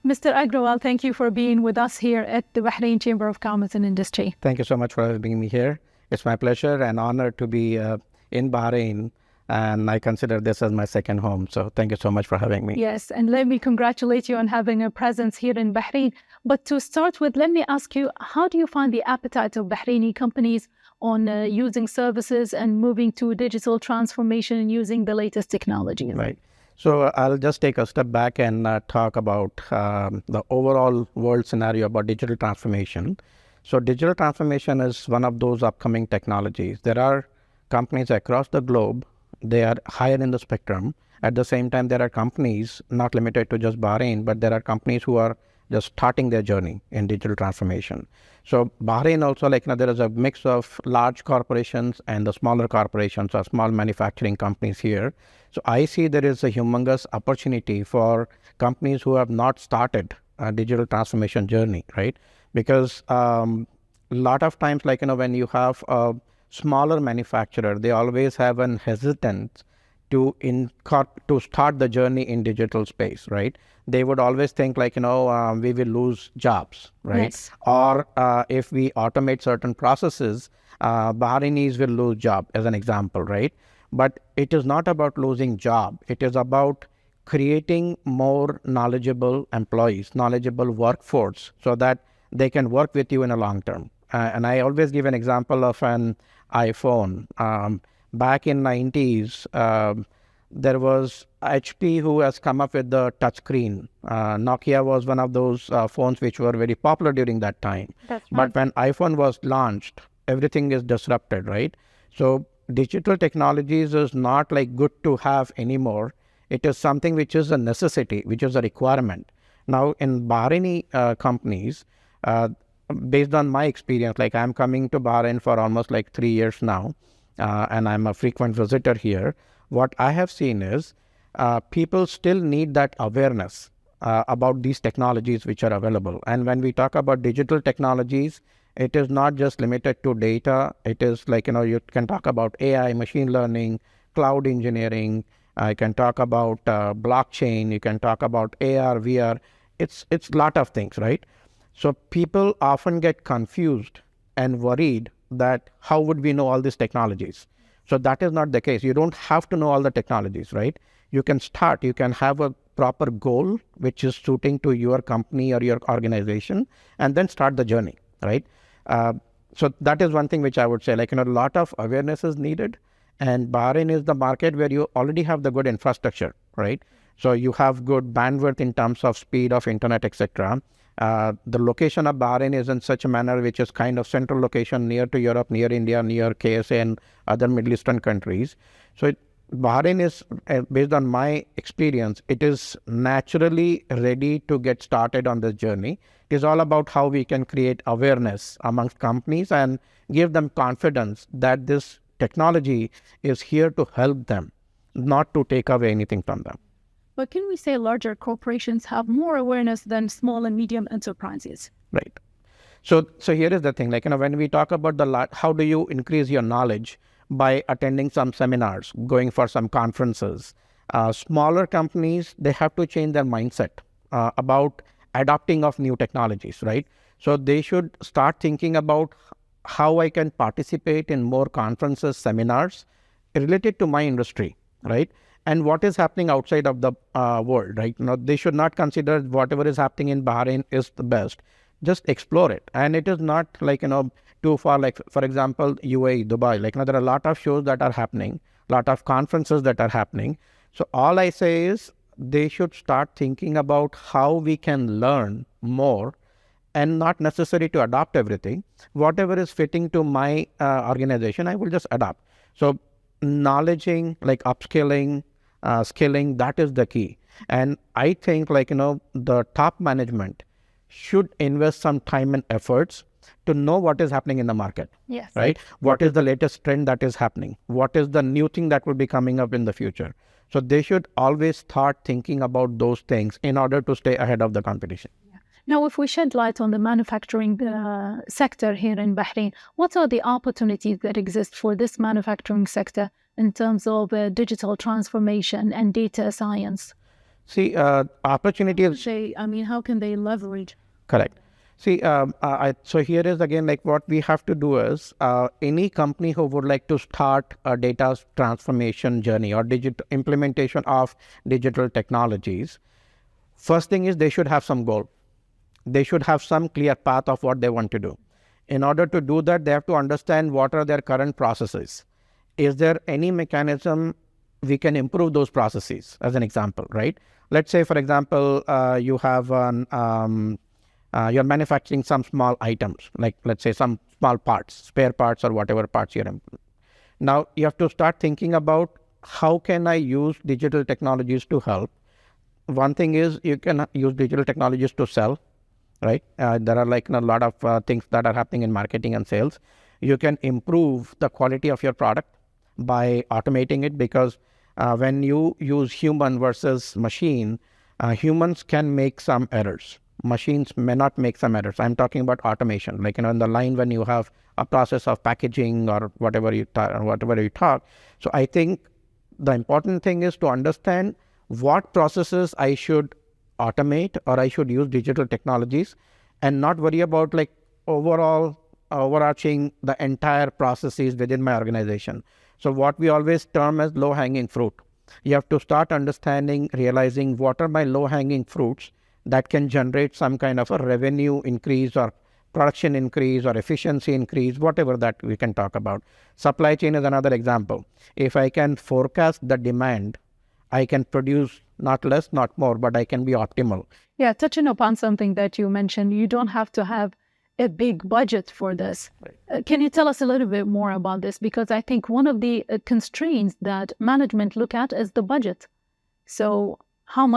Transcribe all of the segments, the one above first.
Mr. Agrawal, thank you for being with us here at the Bahrain Chamber of Commerce and Industry. Thank you so much for having me here. It's my pleasure and honor to be in Bahrain, and I consider this as my second home. So thank you so much for having me. Yes, and let me congratulate you on having a presence here in Bahrain. But to start with, let me ask you, how do you find the appetite of Bahraini companies on using services and moving to digital transformation and using the latest technologies? Right. So I'll just take a step back and talk about the overall world scenario about digital transformation. So digital transformation is one of those upcoming technologies. There are companies across the globe, they are higher in the spectrum. At the same time, there are companies not limited to just Bahrain, but there are companies who are just starting their journey in digital transformation. So Bahrain also, there is a mix of large corporations and the smaller corporations or small manufacturing companies here. So I see there is a humongous opportunity for companies who have not started a digital transformation journey, right? Because a lot of times, when you have a smaller manufacturer, they always have an hesitance to start the journey in digital space, right? They would always think we will lose jobs, right? Yes. Or if we automate certain processes, Bahrainis will lose job, as an example, right? But it is not about losing job. It is about creating more knowledgeable employees, knowledgeable workforce, so that they can work with you in a long term. And I always give an example of an iPhone. Back in 90s, there was HP who has come up with the touchscreen. Nokia was one of those phones which were very popular during that time. That's right. But when iPhone was launched, everything is disrupted, right? So digital technologies is not good to have anymore. It is something which is a necessity, which is a requirement. Now in Bahraini companies, based on my experience, I'm coming to Bahrain for almost 3 years now, and I'm a frequent visitor here. What I have seen is people still need that awareness about these technologies which are available. And when we talk about digital technologies, it is not just limited to data. It is you can talk about AI, machine learning, cloud engineering. You can talk about blockchain. You can talk about AR, VR. It's a lot of things, right? So people often get confused and worried that how would we know all these technologies? So that is not the case. You don't have to know all the technologies, right? You can start, you can have a proper goal which is suiting to your company or your organization, and then start the journey, right? So that is one thing which I would say, a lot of awareness is needed, and Bahrain is the market where you already have the good infrastructure, right? So you have good bandwidth in terms of speed of internet, etc. The location of Bahrain is in such a manner which is kind of central location, near to Europe, near India, near KSA and other Middle Eastern countries. So Bahrain is, based on my experience, it is naturally ready to get started on this journey. It is all about how we can create awareness amongst companies and give them confidence that this technology is here to help them, not to take away anything from them. But can we say larger corporations have more awareness than small and medium enterprises? Right. So here is the thing, when we talk about how do you increase your knowledge? By attending some seminars, going for some conferences. Smaller companies, they have to change their mindset about adopting of new technologies, right? So they should start thinking about how I can participate in more conferences, seminars related to my industry, right? And what is happening outside of the world, right? They should not consider whatever is happening in Bahrain is the best. Just explore it. And it is not too far, for example, UAE, Dubai, there are a lot of shows that are happening, a lot of conferences that are happening. So all I say is they should start thinking about how we can learn more and not necessary to adopt everything. Whatever is fitting to my organization, I will just adopt. So knowledging, upskilling, skilling, that is the key. And I think the top management should invest some time and efforts to know what is happening in the market. Yes. Right? What is the latest trend that is happening? What is the new thing that will be coming up in the future? So they should always start thinking about those things in order to stay ahead of the competition. Now, if we shed light on the manufacturing sector here in Bahrain, what are the opportunities that exist for this manufacturing sector in terms of digital transformation and data science? See, opportunities. How can they leverage? Correct. See, so here is again like what we have to do is any company who would like to start a data transformation journey or digital implementation of digital technologies, first thing is they should have some goal. They should have some clear path of what they want to do. In order to do that, they have to understand what are their current processes. Is there any mechanism we can improve those processes? As an example, right? Let's say, for example, you have you're manufacturing some small items, like let's say some small parts, spare parts or whatever parts you're in. Now you have to start thinking about how can I use digital technologies to help. One thing is you can use digital technologies to sell, right? There are like a lot of things that are happening in marketing and sales. You can improve the quality of your product by automating it, because when you use human versus machine, humans can make some errors. Machines may not make some errors. I'm talking about automation, like in the line when you have a process of packaging or whatever you talk. So I think the important thing is to understand what processes I should automate or I should use digital technologies, and not worry about like overarching the entire processes within my organization. So what we always term as low-hanging fruit. You have to start understanding, realizing what are my low-hanging fruits that can generate some kind of a revenue increase or production increase or efficiency increase, whatever that we can talk about. Supply chain is another example. If I can forecast the demand, I can produce not less, not more, but I can be optimal. Yeah, touching upon something that you mentioned, you don't have to have a big budget for this. Right. Can you tell us a little bit more about this? Because I think one of the constraints that management look at is the budget. So how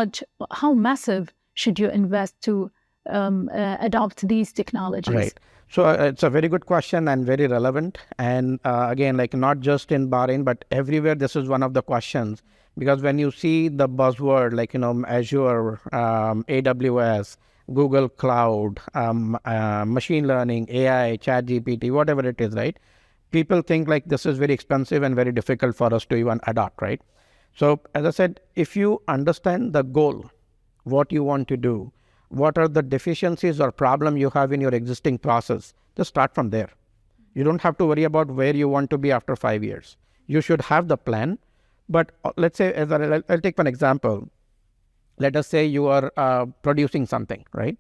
massive should you invest to adopt these technologies? Right. So it's a very good question and very relevant. And again, like not just in Bahrain, but everywhere, this is one of the questions. Because when you see the buzzword like, Azure, AWS, Google Cloud, machine learning, AI, ChatGPT, whatever it is, right? People think like this is very expensive and very difficult for us to even adopt, right? So as I said, if you understand the goal, what you want to do, what are the deficiencies or problem you have in your existing process, just start from there. You don't have to worry about where you want to be after 5 years. You should have the plan. But let's say, I'll take one example. Let us say you are producing something, right?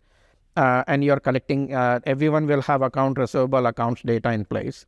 And you're collecting, everyone will have account receivable, accounts data in place.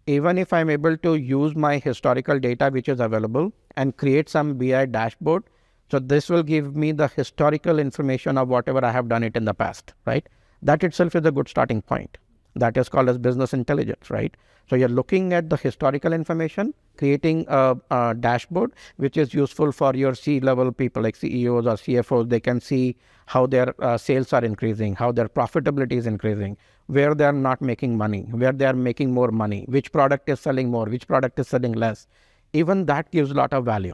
Even if I'm able to use my historical data which is available and create some BI dashboard, so this will give me the historical information of whatever I have done it in the past, right? That itself is a good starting point. That is called as business intelligence, right? So you're looking at the historical information, creating a dashboard which is useful for your C-level people like CEOs or CFOs. They can see how their sales are increasing, how their profitability is increasing, where they are not making money, where they are making more money, which product is selling more, which product is selling less. Even that gives a lot of value,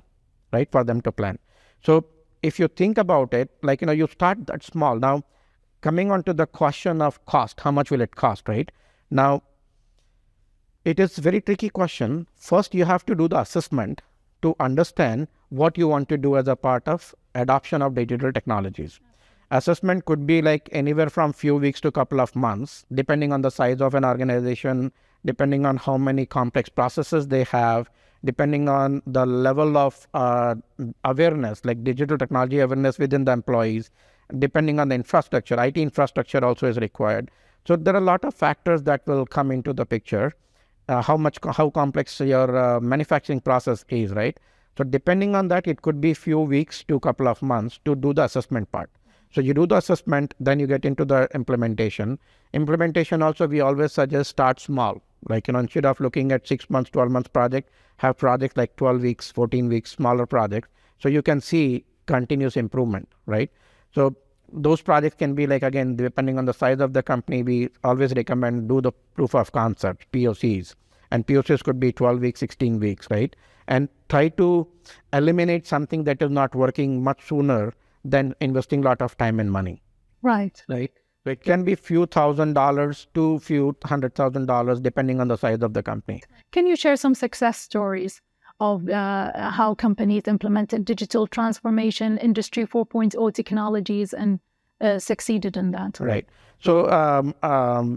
right, for them to plan. So if you think about it, like, you start that small. Now, coming on to the question of cost, how much will it cost, right? Now, it is a very tricky question. First, you have to do the assessment to understand what you want to do as a part of adoption of digital technologies. Assessment could be like anywhere from few weeks to a couple of months, depending on the size of an organization, depending on how many complex processes they have, depending on the level of awareness, like digital technology awareness within the employees, depending on the infrastructure. IT infrastructure also is required. So there are a lot of factors that will come into the picture. How complex your manufacturing process is, right? So depending on that, it could be few weeks to a couple of months to do the assessment part. So you do the assessment, then you get into the implementation. Implementation also, we always suggest start small. Like, instead of looking at 6 months, 12 months project, have projects like 12 weeks, 14 weeks, smaller projects. So you can see continuous improvement, right? So those projects can be like, again, depending on the size of the company, we always recommend do the proof of concept, POCs. And POCs could be 12 weeks, 16 weeks, right? And try to eliminate something that is not working much sooner than investing a lot of time and money. Right. Right. So it can be few $1,000s to few $100,000 depending on the size of the company. Can you share some success stories of how companies implemented digital transformation, Industry 4.0 technologies, and succeeded in that. Right. So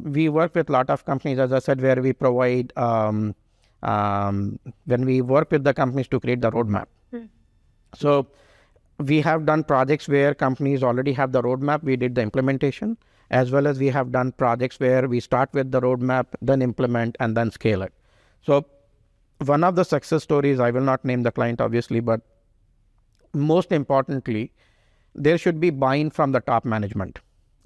we work with a lot of companies, as I said, where we provide, when we work with the companies to create the roadmap. So we have done projects where companies already have the roadmap. We did the implementation, as well as we have done projects where we start with the roadmap, then implement, and then scale it. So one of the success stories, I will not name the client obviously, but most importantly, there should be buy-in from the top management.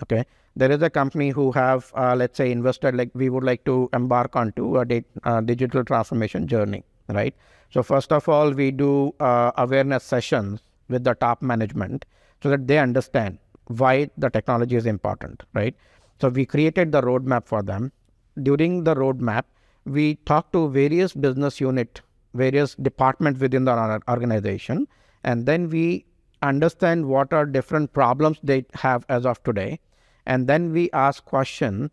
Okay, there is a company who have, let's say, invested, like we would like to embark onto a digital transformation journey, right? So first of all, we do awareness sessions with the top management so that they understand why the technology is important, right? So we created the roadmap for them. During the roadmap, we talk to various business unit, various departments within the organization, and then we understand what are different problems they have as of today. And then we ask question,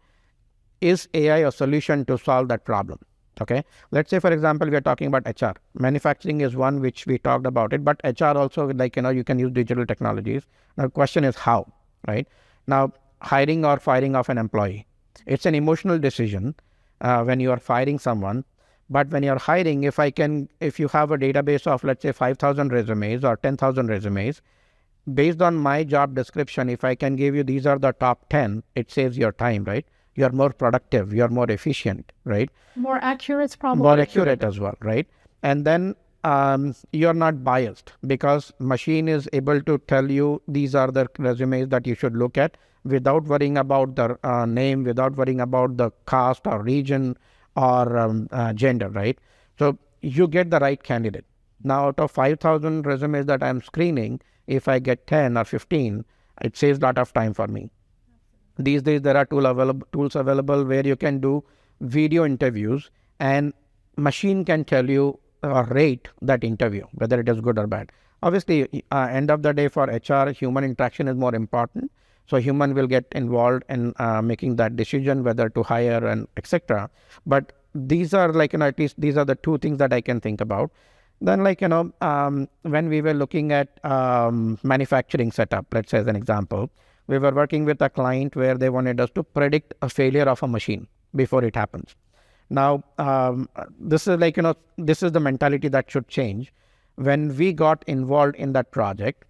is AI a solution to solve that problem? Okay. Let's say, for example, we are talking about HR. Manufacturing is one which we talked about it, but HR also, like, you can use digital technologies. Now, the question is how, right? Now, hiring or firing of an employee. It's an emotional decision when you are firing someone. But when you're hiring, if you have a database of, let's say, 5,000 resumes or 10,000 resumes, based on my job description, if I can give you these are the top 10, it saves your time, right? You're more productive, you're more efficient, right? More accurate, probably. More accurate as well, right? And then you're not biased because machine is able to tell you these are the resumes that you should look at without worrying about the name, without worrying about the caste or region or gender, right? So you get the right candidate. Now, out of 5,000 resumes that I'm screening, if I get 10 or 15, it saves a lot of time for me. These days, there are tools available where you can do video interviews and machine can tell you or rate that interview, whether it is good or bad. Obviously, end of the day for HR, human interaction is more important. So human will get involved in making that decision, whether to hire and etc. But these are like, at least these are the two things that I can think about. Then when we were looking at manufacturing setup, let's say as an example, we were working with a client where they wanted us to predict a failure of a machine before it happens. Now, this is this is the mentality that should change. When we got involved in that project,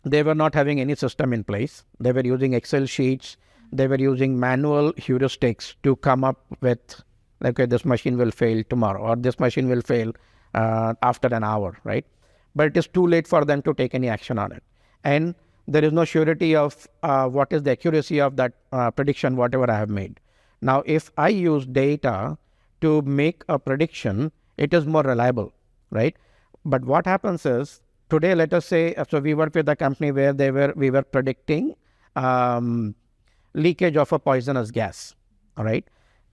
they were not having any system in place. They were using Excel sheets. They were using manual heuristics to come up with, okay, this machine will fail tomorrow or this machine will fail after an hour, right? But it is too late for them to take any action on it. And there is no surety of what is the accuracy of that prediction, whatever I have made. Now, if I use data to make a prediction, it is more reliable, right? But what happens is, today, let us say, so we work with a company where we were predicting leakage of a poisonous gas, all right?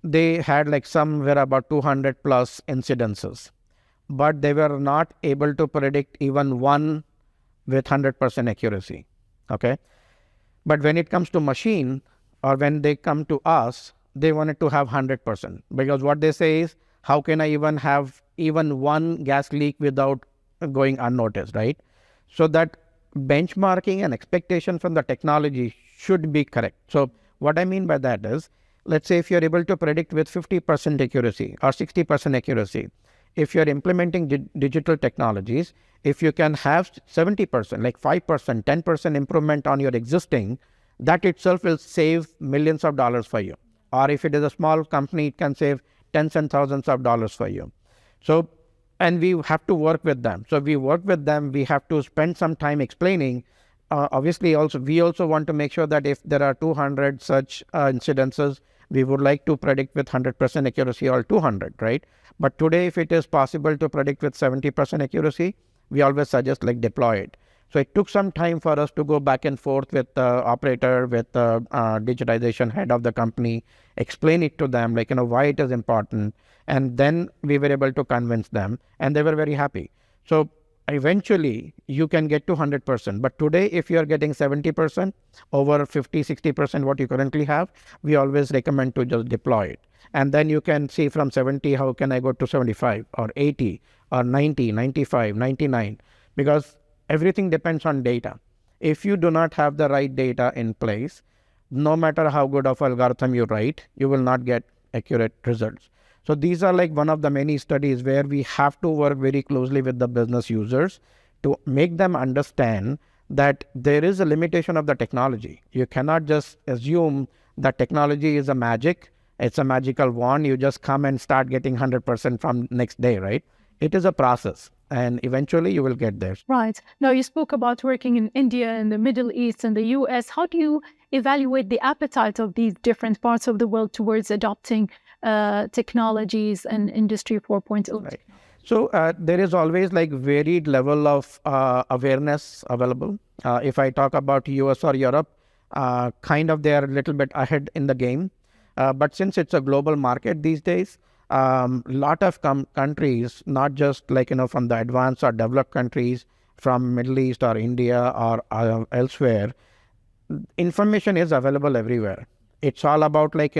They had like somewhere about 200 plus incidences, but they were not able to predict even one with 100% accuracy, okay? But when it comes to machine or when they come to us, they wanted to have 100% because what they say is, how can I even have even one gas leak without going unnoticed, right? So that benchmarking and expectation from the technology should be correct. So what I mean by that is, let's say if you're able to predict with 50% accuracy or 60% accuracy, if you're implementing digital technologies, if you can have 70%, like 5%, 10% improvement on your existing, that itself will save millions of dollars for you. Or if it is a small company, it can save tens and thousands of dollars for you. So, and we have to work with them. So we work with them, we have to spend some time explaining. Obviously, we also want to make sure that if there are 200 such incidences, we would like to predict with 100% accuracy or 200, right? But today, if it is possible to predict with 70% accuracy, we always suggest like deploy it. So it took some time for us to go back and forth with the operator, with the digitization head of the company, explain it to them, like, why it is important. And then we were able to convince them and they were very happy. So eventually you can get to 100%. But today, if you are getting 70% over 50, 60% what you currently have, we always recommend to just deploy it. And then you can see from 70, how can I go to 75 or 80 or 90, 95, 99, because everything depends on data. If you do not have the right data in place, no matter how good of algorithm you write, you will not get accurate results. So these are like one of the many studies where we have to work very closely with the business users to make them understand that there is a limitation of the technology. You cannot just assume that technology is a magic. It's a magical wand. You just come and start getting 100% from next day, right? It is a process, and eventually you will get there. Right. Now, you spoke about working in India and the Middle East and the US. How do you evaluate the appetite of these different parts of the world towards adopting technologies and Industry 4.0? Right. So there is always like varied level of awareness available. If I talk about US or Europe, kind of they are a little bit ahead in the game. But since it's a global market these days, lot of countries, not just like, from the advanced or developed countries, from Middle East or India or elsewhere, information is available everywhere. It's all about like,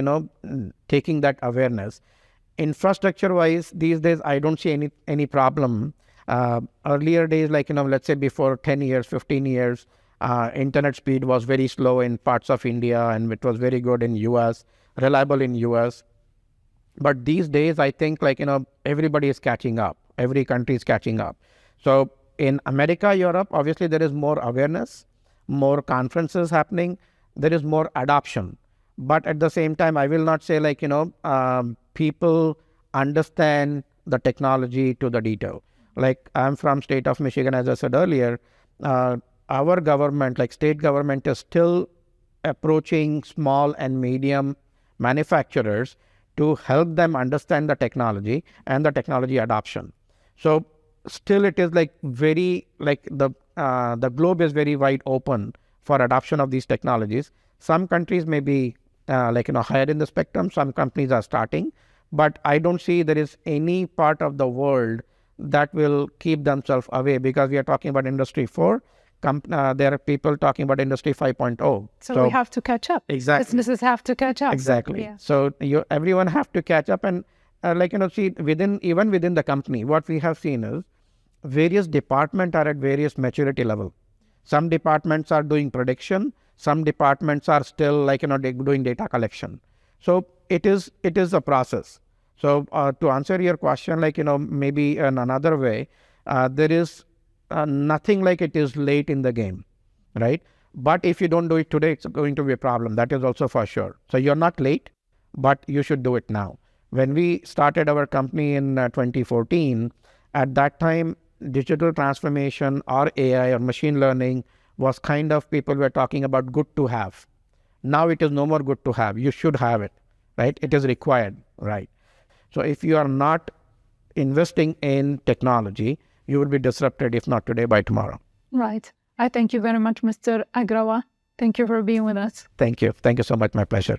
taking that awareness. Infrastructure wise, these days, I don't see any problem. Earlier days, like, let's say before 10 years, 15 years, internet speed was very slow in parts of India, and it was very good in US, reliable in US. But these days, I think like, everybody is catching up. Every country is catching up. So in America, Europe, obviously there is more awareness, more conferences happening. There is more adoption. But at the same time, I will not say like, people understand the technology to the detail. Like I'm from state of Michigan, as I said earlier, our government, like state government, is still approaching small and medium manufacturers to help them understand the technology and the technology adoption. So still it is like very, like the globe is very wide open for adoption of these technologies. Some countries may be higher in the spectrum, some companies are starting, but I don't see there is any part of the world that will keep themselves away, because we are talking about Industry 4. There are people talking about Industry 5.0. So we have to catch up. Exactly. Businesses have to catch up. Exactly. Yeah. So everyone have to catch up, and see even within the company, what we have seen is various departments are at various maturity level. Some departments are doing prediction. Some departments are still doing data collection. So it is a process. So to answer your question, maybe in another way, there is nothing like it is late in the game, right? But if you don't do it today, it's going to be a problem. That is also for sure. So you're not late, but you should do it now. When we started our company in 2014, at that time, digital transformation or AI or machine learning was kind of, people were talking about good to have. Now it is no more good to have. You should have it, right? It is required, right? So if you are not investing in technology, you will be disrupted, if not today, by tomorrow. Right. I thank you very much, Mr. Agrawal. Thank you for being with us. Thank you. Thank you so much. My pleasure.